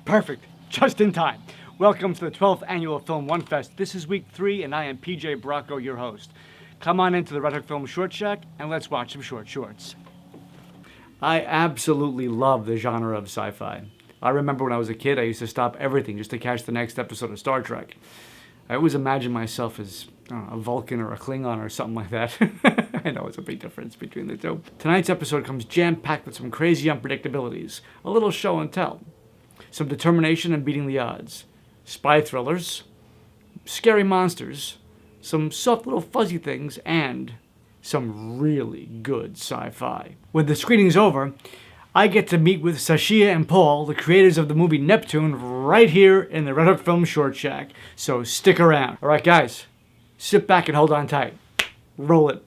Perfect. Just in time. Welcome to the 12th annual FilmOneFest. This is week 3, and I am PJ Bracco, your host. Come on into the Red Hook Film Short Shack, and let's watch some short shorts. I absolutely love the genre of sci-fi. I remember when I was a kid, I used to stop everything just to catch the next episode of Star Trek. I always imagined myself as a Vulcan or a Klingon or something like that. I know it's a big difference between the two. Tonight's episode comes jam-packed with some crazy unpredictabilities, a little show and tell, some determination and beating the odds, spy thrillers, scary monsters, some soft little fuzzy things, and some really good sci-fi. When the screening's over, I get to meet with Sashia and Paul, the creators of the movie Neptune, right here in the Red Hook Film Short Shack. So stick around. All right, guys, sit back and hold on tight. Roll it.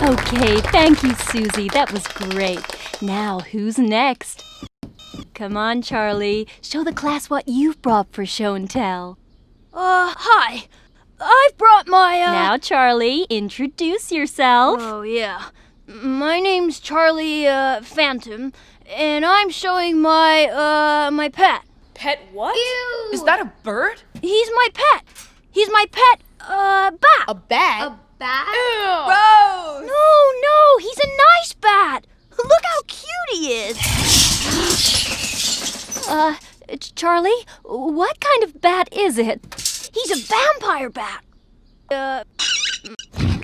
Okay, thank you, Susie. That was great. Now, who's next? Come on, Charlie. Show the class what you've brought for show and tell. Hi. I've brought my, Now, Charlie, introduce yourself. Oh, yeah. My name's Charlie, Phantom, and I'm showing my pet. Pet what? Ew. Is that a bird? He's my pet. He's my pet, bat. A bat? bat? Ew. Gross! No, he's a nice bat. Look how cute he is. Charlie, what kind of bat is it? He's a vampire bat. No! Damn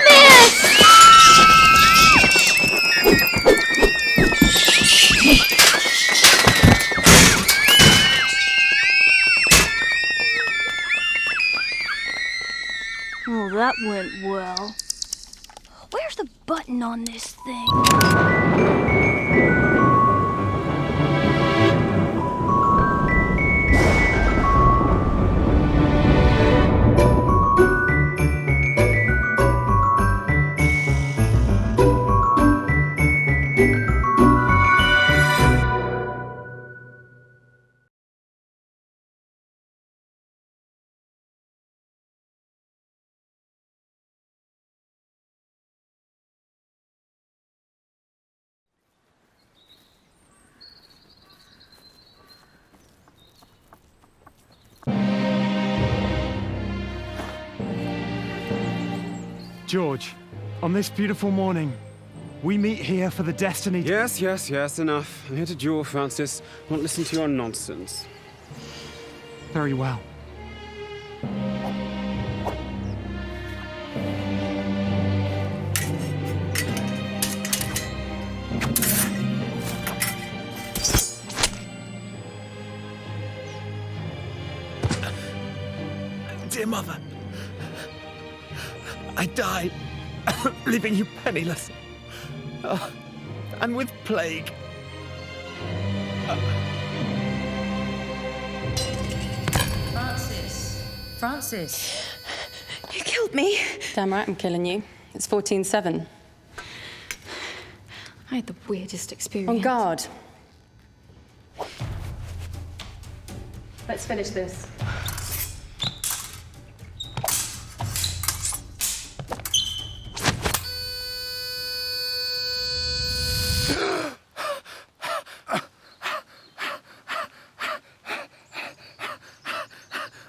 it! Oh, that went well. Where's the button on this thing? George, on this beautiful morning, we meet here for the destiny... Yes, enough. I'm here to duel, Francis. I won't listen to your nonsense. Very well. Dear Mother, I died, leaving you penniless, and with plague. Francis. You killed me. Damn right I'm killing you. It's 14-7. I had the weirdest experience. On guard. Let's finish this.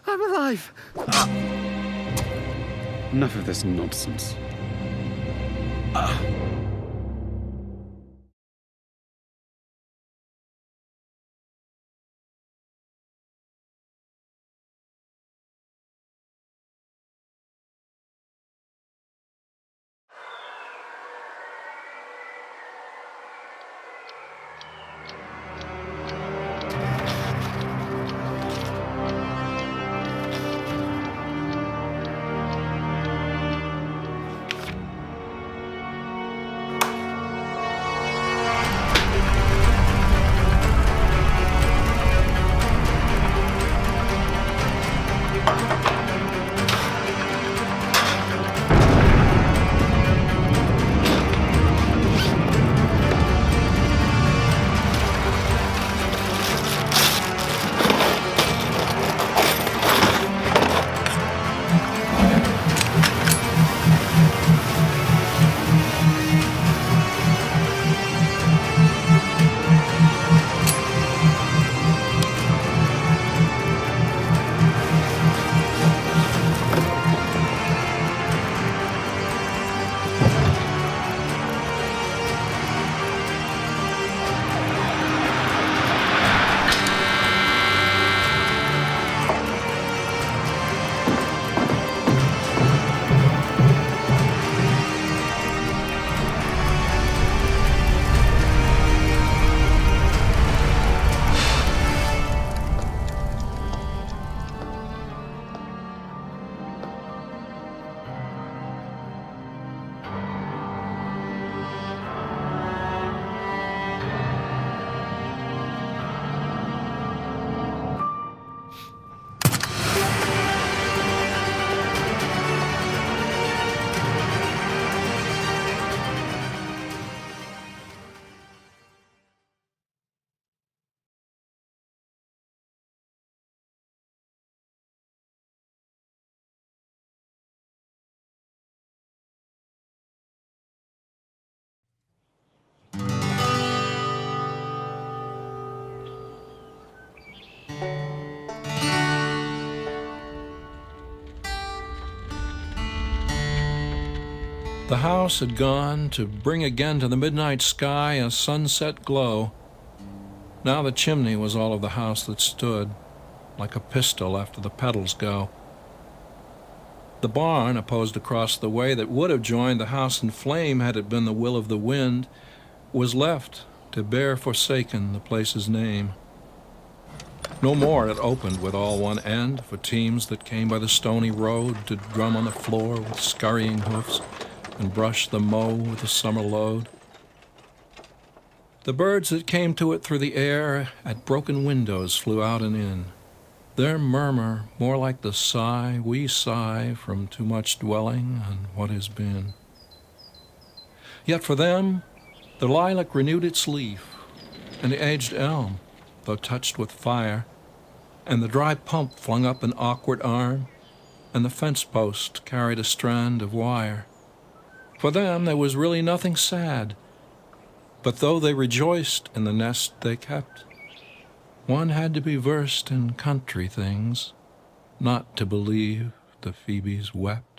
I'm alive. Enough of this nonsense. The house had gone to bring again to the midnight sky a sunset glow. Now the chimney was all of the house that stood, like a pistol after the petals go. The barn, opposed across the way, that would have joined the house in flame had it been the will of the wind, was left to bear forsaken the place's name. No more it opened with all one end for teams that came by the stony road to drum on the floor with scurrying hoofs and brush the mow with the summer load. The birds that came to it through the air at broken windows flew out and in, their murmur more like the sigh we sigh from too much dwelling on what has been. Yet for them, the lilac renewed its leaf, and the aged elm, though touched with fire, and the dry pump flung up an awkward arm, and the fence post carried a strand of wire. For them there was really nothing sad, but though they rejoiced in the nest they kept, one had to be versed in country things not to believe the Phoebes wept.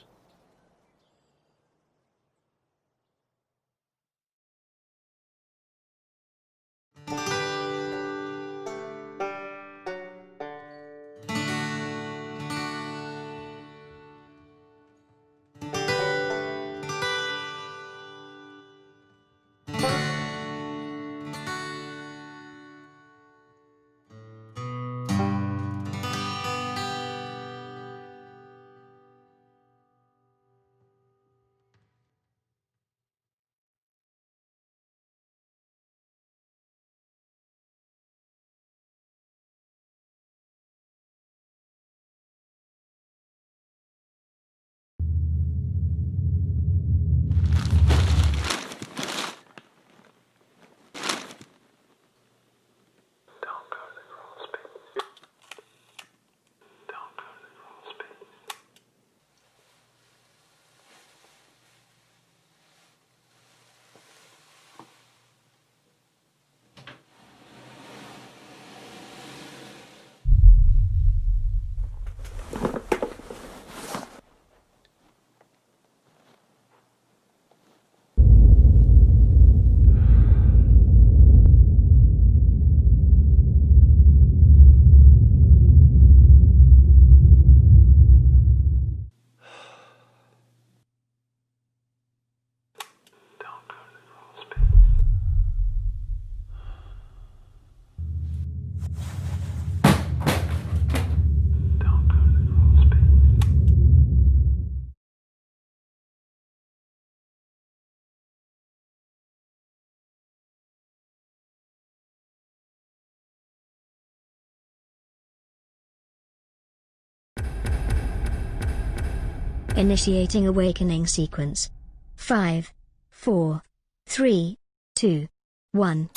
Initiating awakening sequence. 5, 4, 3, 2, 1.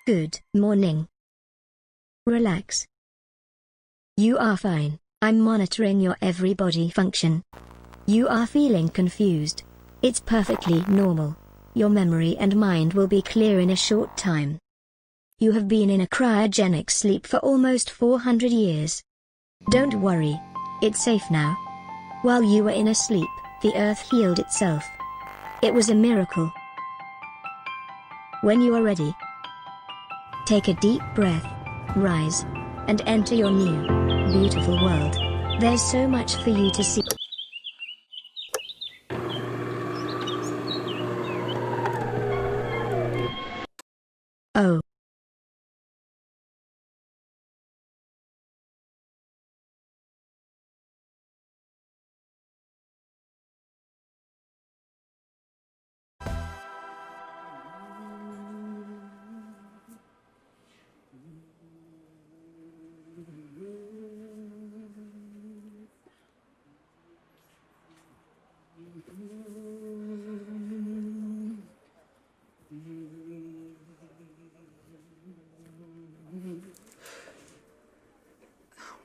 Good morning. Relax. You are fine. I'm monitoring your every body function. You are feeling confused. It's perfectly normal. Your memory and mind will be clear in a short time. You have been in a cryogenic sleep for almost 400 years. Don't worry. It's safe now. While you were in a sleep, the Earth healed itself. It was a miracle. When you are ready, take a deep breath, rise, and enter your new, beautiful world. There's so much for you to see. Oh.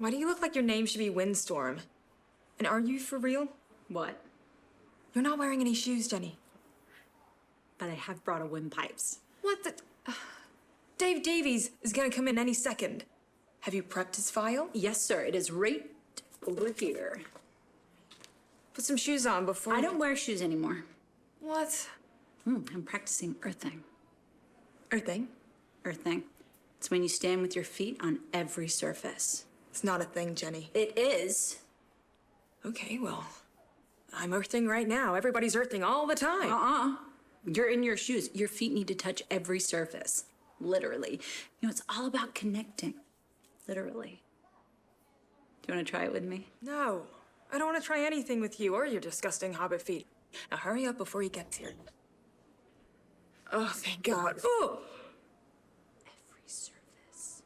Why do you look like your name should be Windstorm? And are you for real? What? You're not wearing any shoes, Jenny. But I have brought a windpipes. What the... Dave Davies is gonna come in any second. Have you prepped his file? Yes, sir. It is right over here. Put some shoes on before... I don't wear shoes anymore. What? I'm practicing earthing. Earthing? Earthing. It's when you stand with your feet on every surface. It's not a thing, Jenny. It is. Okay, well, I'm earthing right now. Everybody's earthing all the time. You're in your shoes. Your feet need to touch every surface. Literally. You know, it's all about connecting. Literally. Do you want to try it with me? No. I don't want to try anything with you or your disgusting hobbit feet. Now hurry up before he gets here. Oh, thank God. Oh! Every surface.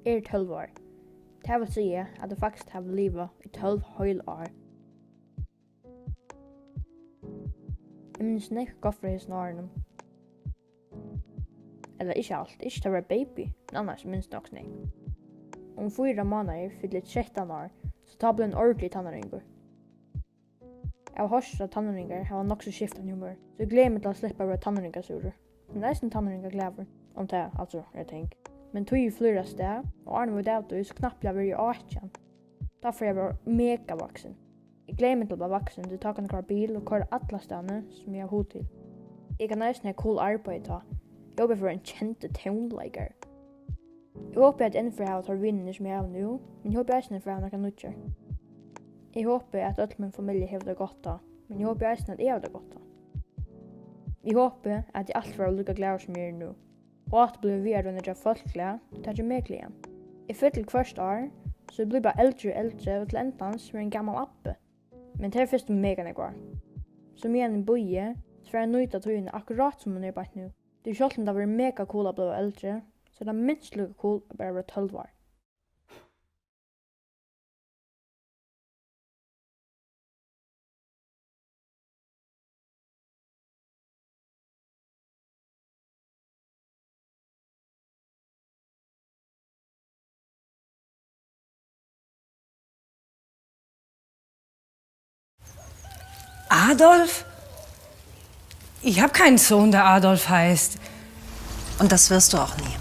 Er 12 år. Det vil si at jeg faktisk har livet i 12 hele år. Jeg minns ikke godt fra hesten årene. Eller ikke alt, ikke til å være baby, men annars minns nok snakk. Om 4 måneder fyller 13 år, så tar jeg en ordentlig tannringer. Jeg har hørt at tannringer har nok så skiftende humør, så jeg gleder meg til å slippe å være tannringersure. Men det er ikke tannringer glæver, om det er altså, jeg tenker. Men tog i flera sted, og Arne var det så knappt jeg var i 18. Derfor jeg var mega vaksen. Jeg gleder meg til å bli vaksen, til å ta en bil og køre alle stedene som jeg har hod til. Jeg kan nesten ha cool arbeid ta. Jeg håper for en kjente tonelager. Jeg håper at innenfor jeg har tatt vinnene som jeg har nå, men jeg håper også for jeg har noen nødger. Jeg håper at alle min familie har det godt da, men jeg håper også at jeg har det godt da. Jeg håper at jeg alt får lykke glede som jeg er nå. Og at det blir vi rundt av folk glede, det er ikke meg glede. Jeg følte til hvert år, så jeg blir bare eldre og eldre, og til endans som en gammel appe. Men det er først med meg enn jeg går. Som igjen i boie, så får jeg nøyde togene akkurat som hun er bare nå. Det er selv om det var mega cool å bli eldre, så det er minst like cool å bare være 12 år. Adolf? Ich habe keinen Sohn, der Adolf heißt. Und das wirst du auch nie.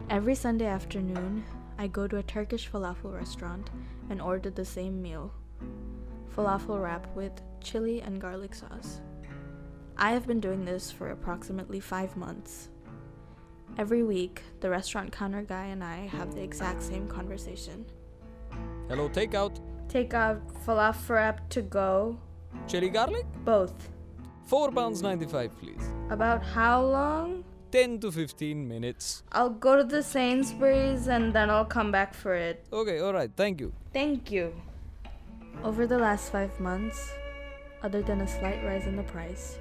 Every Sunday afternoon, I go to a Turkish falafel restaurant and order the same meal. Falafel wrap with chili and garlic sauce. I have been doing this for approximately 5 months. Every week, the restaurant counter guy and I have the exact same conversation. Hello, takeout. Takeout falafel wrap to go. Chili garlic? Both. £4.95, please. About how long? 10 to 15 minutes. I'll go to the Sainsbury's and then I'll come back for it. Okay, alright, thank you. Thank you. Over the last 5 months, other than a slight rise in the price,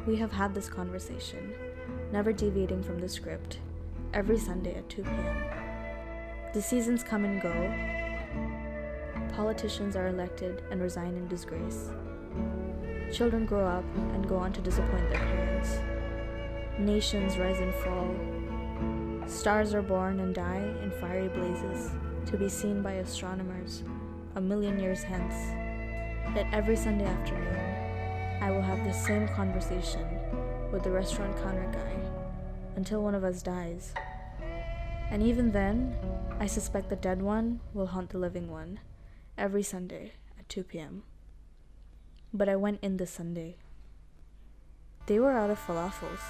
we have had this conversation, never deviating from the script, every Sunday at 2 p.m. The seasons come and go. Politicians are elected and resign in disgrace. Children grow up and go on to disappoint their parents. Nations rise and fall. Stars are born and die in fiery blazes, to be seen by astronomers, a million years hence, that every Sunday afternoon I will have the same conversation with the restaurant counter guy until one of us dies. And even then, I suspect the dead one will haunt the living one every Sunday at 2 p.m. But I went in this Sunday. They were out of falafels.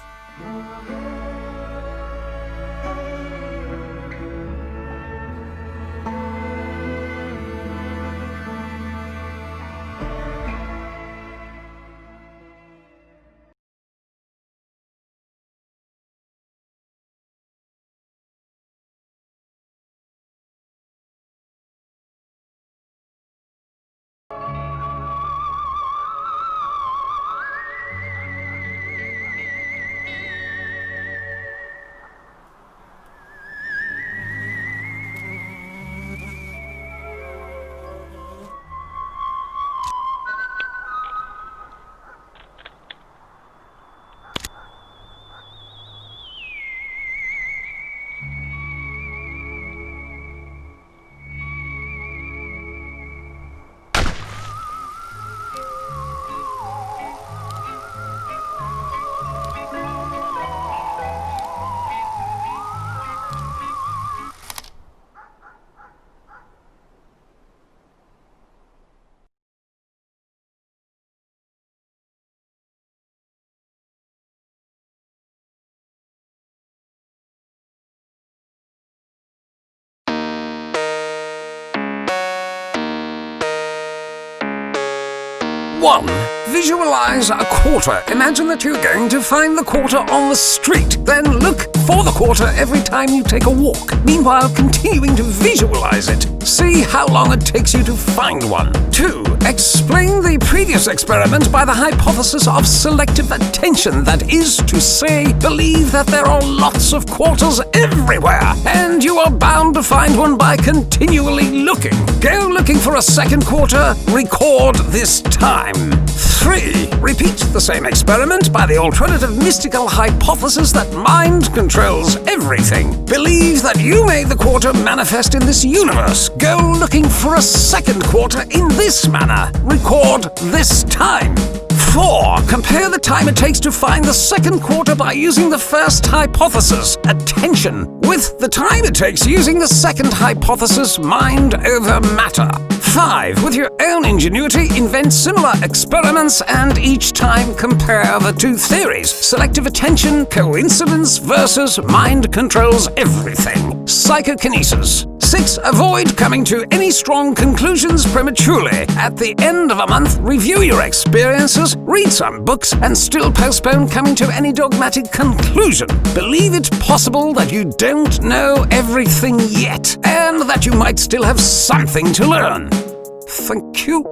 One, visualize a quarter. Imagine that you're going to find the quarter on the street. Then look for the quarter every time you take a walk. Meanwhile, continuing to visualize it. See how long it takes you to find one. 2. Explain the previous experiment by the hypothesis of selective attention. That is to say, believe that there are lots of quarters everywhere, and you are bound to find one by continually looking. Go looking for a second quarter, record this time. 3. Repeat the same experiment by the alternative mystical hypothesis that mind controls everything. Believe that you made the quarter manifest in this universe. Go looking for a second quarter in this manner. Record this time. 4. Compare the time it takes to find the second quarter by using the first hypothesis, attention, with the time it takes using the second hypothesis, mind over matter. 5. With your own ingenuity, invent similar experiments and each time compare the two theories. Selective attention, coincidence versus mind controls everything. Psychokinesis. 6. Avoid coming to any strong conclusions prematurely. At the end of a month, review your experiences, read some books, and still postpone coming to any dogmatic conclusion. Believe it possible that you don't know everything yet, and that you might still have something to learn. Thank you.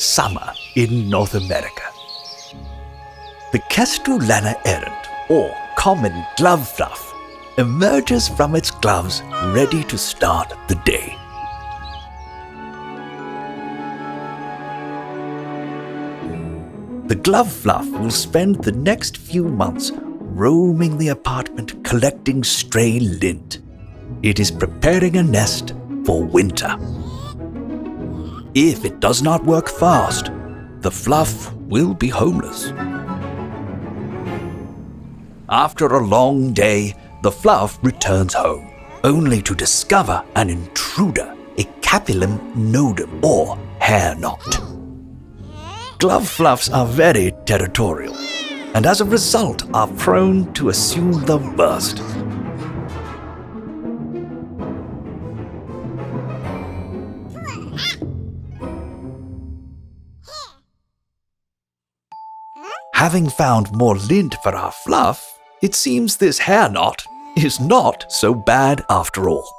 summer in North America. The Kestrelana errant, or common glove fluff, emerges from its gloves ready to start the day. The glove fluff will spend the next few months roaming the apartment collecting stray lint. It is preparing a nest for winter. If it does not work fast, the fluff will be homeless. After a long day, the fluff returns home, only to discover an intruder, a capillum nodum, or hair knot. Glove fluffs are very territorial, and as a result are prone to assume the worst. Having found more lint for our fluff, it seems this hair knot is not so bad after all.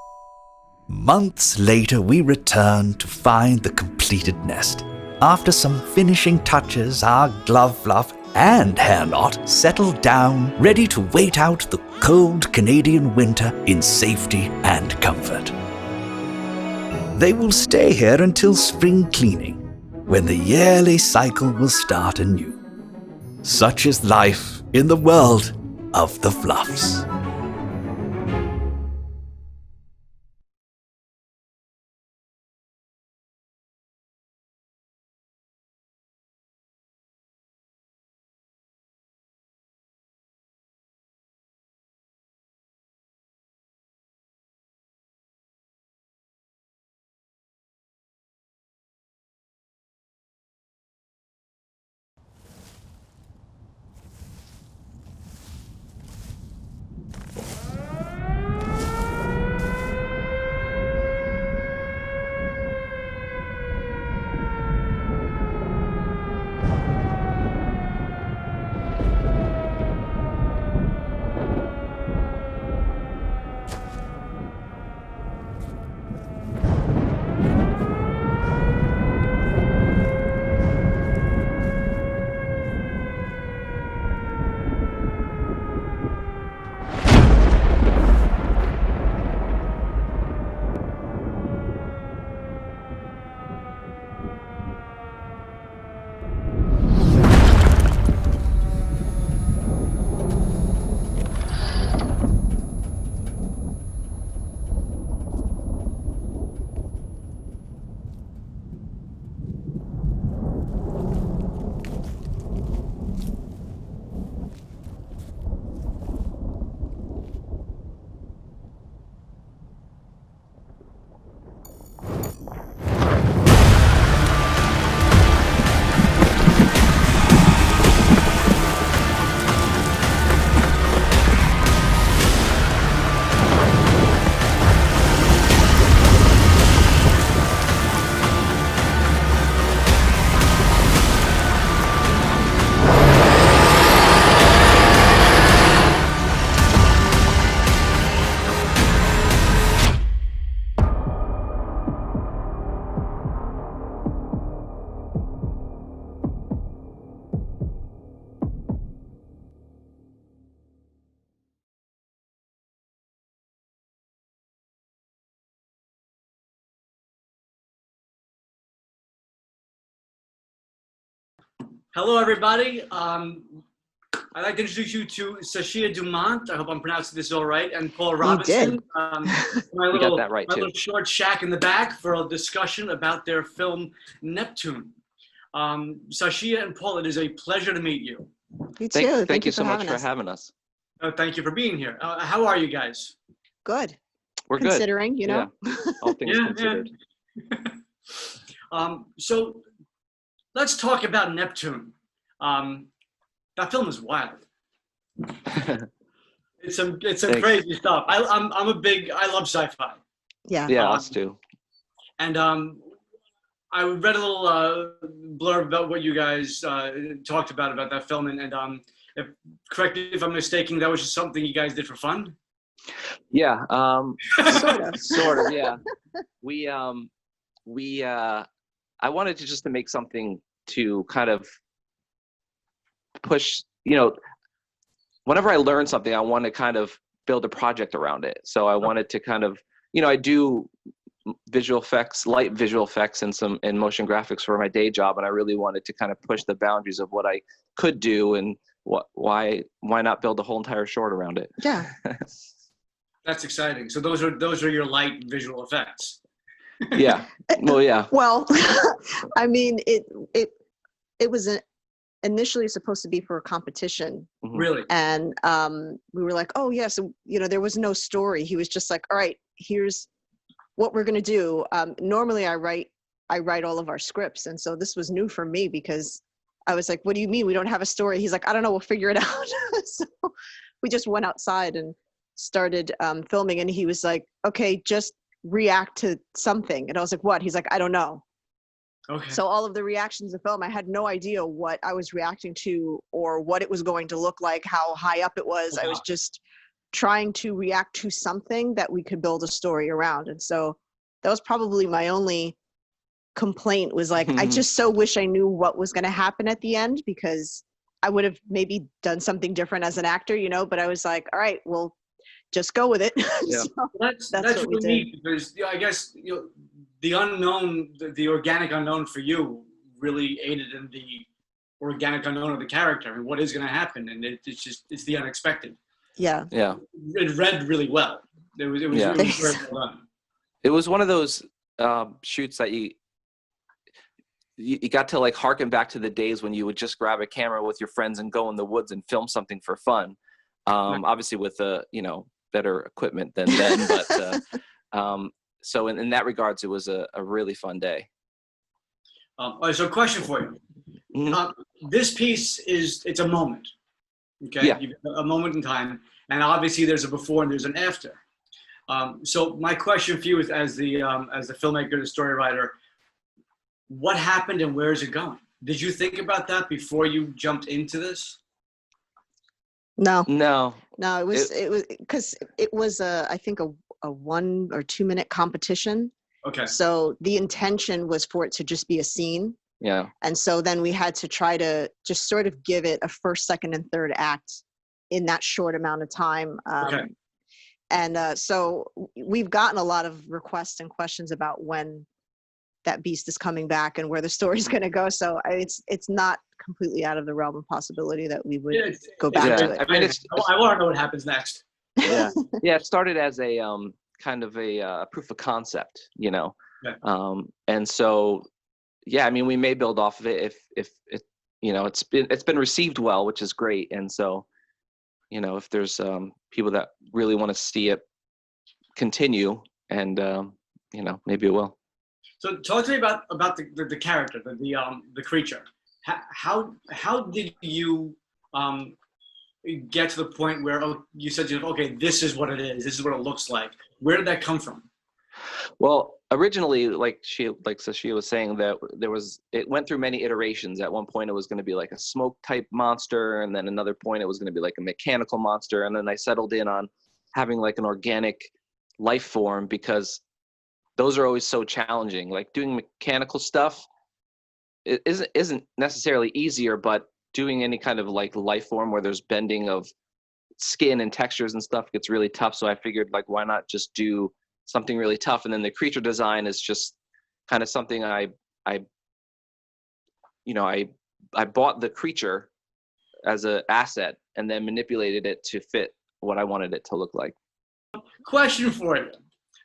Months later, we return to find the completed nest. After some finishing touches, our glove fluff and hair knot settle down, ready to wait out the cold Canadian winter in safety and comfort. They will stay here until spring cleaning, when the yearly cycle will start anew. Such is life in the world of the fluffs. Hello, everybody. I'd like to introduce you to Sashia Dumont. I hope I'm pronouncing this all right. And Paul Robinson. We got that right, my too. little short shack in the back for a discussion about their film Neptune. Sashia and Paul, it is a pleasure to meet you. You too. Thank you so much for having us. Thank you for being here. How are you guys? Good. We're good. Considering, you know. Yeah. All things considered. So let's talk about Neptune. That film is wild. It's some crazy stuff. I love sci-fi. Yeah. Yeah, us too. And I read a little blurb about what you guys talked about that film, and correct me if I'm mistaken, that was just something you guys did for fun? Yeah. Sort of, yeah. I wanted to just to make something to kind of push, whenever I learn something, I want to kind of build a project around it. So I wanted to kind of, I do visual effects, light visual effects and motion graphics for my day job. And I really wanted to kind of push the boundaries of what I could do and why not build a whole entire short around it? Yeah. That's exciting. So those are your light visual effects. Yeah. Well, yeah. Well, I mean, it was initially supposed to be for a competition. Really? And we were like, oh yeah, so there was no story. He was just like, all right, here's what we're gonna do. Normally I write all of our scripts, and so this was new for me because I was like, what do you mean we don't have a story? He's like, I don't know, we'll figure it out. So we just went outside and started filming, and he was like, okay, just react to something. And I was like, what? He's like, I don't know. Okay. So all of the reactions of film, I had no idea what I was reacting to or what it was going to look like, how high up it was. Wow. I was just trying to react to something that we could build a story around. And so that was probably my only complaint, was like, I just so wish I knew what was going to happen at the end, because I would have maybe done something different as an actor, but I was like, all right, well, just go with it. Yeah. So that's what we really did. neat, because I guess the unknown, the organic unknown for you really aided in the organic unknown of the character. I mean, what is going to happen, and it's the unexpected. Yeah. Yeah. It read really well. It was very well done. It was one of those shoots that you got to like harken back to the days when you would just grab a camera with your friends and go in the woods and film something for fun. Obviously with better equipment than then, but so in that regards, it was a really fun day. All right, so question for you. Mm-hmm. This piece it's a moment, okay? Yeah. A moment in time, and obviously there's a before and there's an after. So my question for you is, as the filmmaker, the story writer, what happened and where is it going? Did you think about that before you jumped into this? No, No. it was because it was I think a 1 or 2 minute competition. Okay. So the intention was for it to just be a scene. Yeah. And so then we had to try to just sort of give it a first, second, and third act in that short amount of time. Okay. And so we've gotten a lot of requests and questions about when that beast is coming back and where the story's going to go. So it's not completely out of the realm of possibility that we would go back to it. I mean, I want to know what happens next. Yeah. Yeah. It started as a kind of a proof of concept, Yeah. and so, yeah, I mean, we may build off of it if it, it's been received well, which is great. And so, if there's people that really want to see it continue, and maybe it will. So talk to me about the character, the creature. How did you get to the point where you said, okay, this is what it is. This is what it looks like. Where did that come from? Well, originally, like Sashia was saying, that it went through many iterations. At one point, it was going to be like a smoke type monster, and then another point, it was going to be like a mechanical monster, and then I settled in on having like an organic life form, because those are always so challenging. Like doing mechanical stuff isn't necessarily easier, but doing any kind of like life form where there's bending of skin and textures and stuff gets really tough. So I figured, like, why not just do something really tough? And then the creature design is just kind of something I bought the creature as an asset and then manipulated it to fit what I wanted it to look like. Question for you.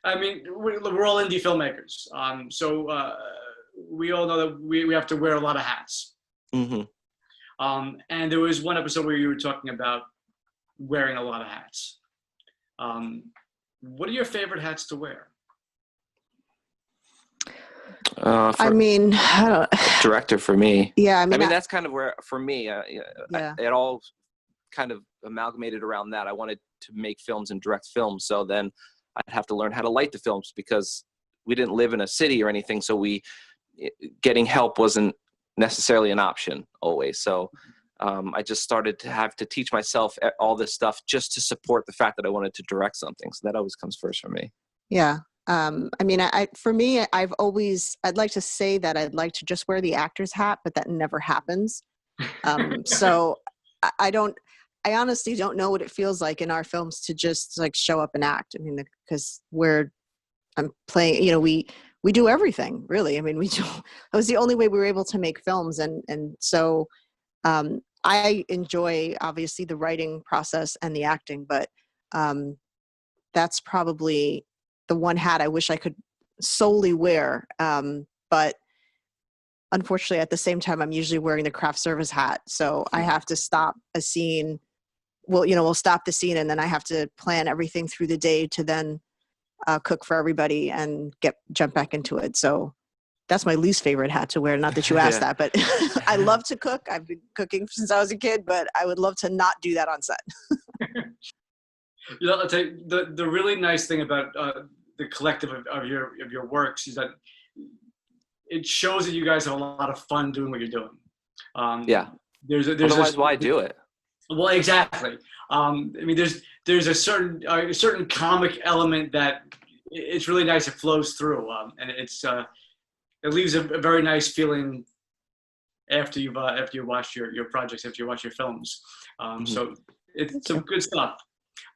I mean, we're all indie filmmakers. So we all know that we have to wear a lot of hats. Mm-hmm. And there was one episode where you were talking about wearing a lot of hats. What are your favorite hats to wear? I mean, director for me. Yeah, I mean that's kind of where, for me, it all kind of amalgamated around that. I wanted to make films and direct films, so then I'd have to learn how to light the films, because we didn't live in a city or anything, so getting help wasn't necessarily an option always. So I just started to have to teach myself all this stuff just to support the fact that I wanted to direct something. So that always comes first for me. Yeah. I mean, for me, I'd like to say that I'd like to just wear the actor's hat, but that never happens. So I honestly don't know what it feels like in our films to just like show up and act. I mean, because I'm playing, we do everything really. I mean, that was the only way we were able to make films. And so, I enjoy obviously the writing process and the acting, but, that's probably the one hat I wish I could solely wear. But unfortunately at the same time, I'm usually wearing the craft service hat. So I have to stop a scene. We'll stop the scene and then I have to plan everything through the day to then cook for everybody and jump back into it. So that's my least favorite hat to wear. Not that you asked that, but I love to cook. I've been cooking since I was a kid, but I would love to not do that on set. I'll tell you, the really nice thing about the collective of your works is that it shows that you guys have a lot of fun doing what you're doing. Otherwise, why do it? Well, exactly. I mean, there's a certain comic element that it's really nice. It flows through, and it leaves a very nice feeling after you watch your projects, after you watch your films. So it's some good stuff.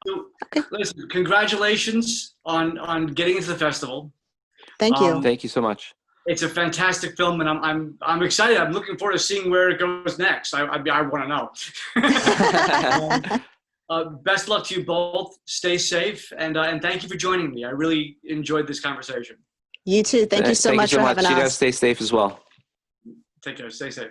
So, listen, congratulations on getting into the festival. Thank you. Thank you so much. It's a fantastic film, and I'm excited. I'm looking forward to seeing where it goes next. I want to know. Best luck to you both. Stay safe, and thank you for joining me. I really enjoyed this conversation. You too. Thank you so much for having us. You guys stay safe as well. Take care. Stay safe.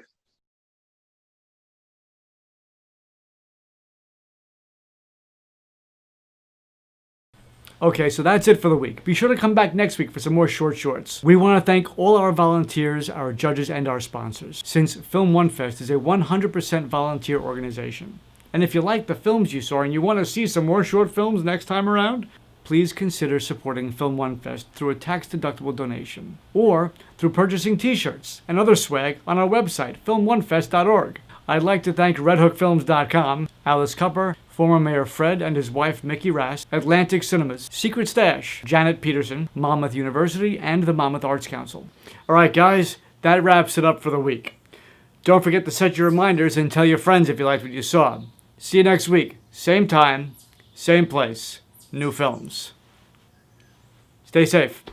Okay, so that's it for the week. Be sure to come back next week for some more short shorts. We want to thank all our volunteers, our judges, and our sponsors, since FilmOneFest is a 100% volunteer organization. And if you like the films you saw and you want to see some more short films next time around, please consider supporting FilmOneFest through a tax-deductible donation, or through purchasing t-shirts and other swag on our website, filmonefest.org. I'd like to thank RedHookFilms.com, Alice Cupper, former Mayor Fred and his wife Mickey Rass, Atlantic Cinemas, Secret Stash, Janet Peterson, Monmouth University, and the Monmouth Arts Council. Alright guys, that wraps it up for the week. Don't forget to set your reminders and tell your friends if you liked what you saw. See you next week. Same time, same place, new films. Stay safe.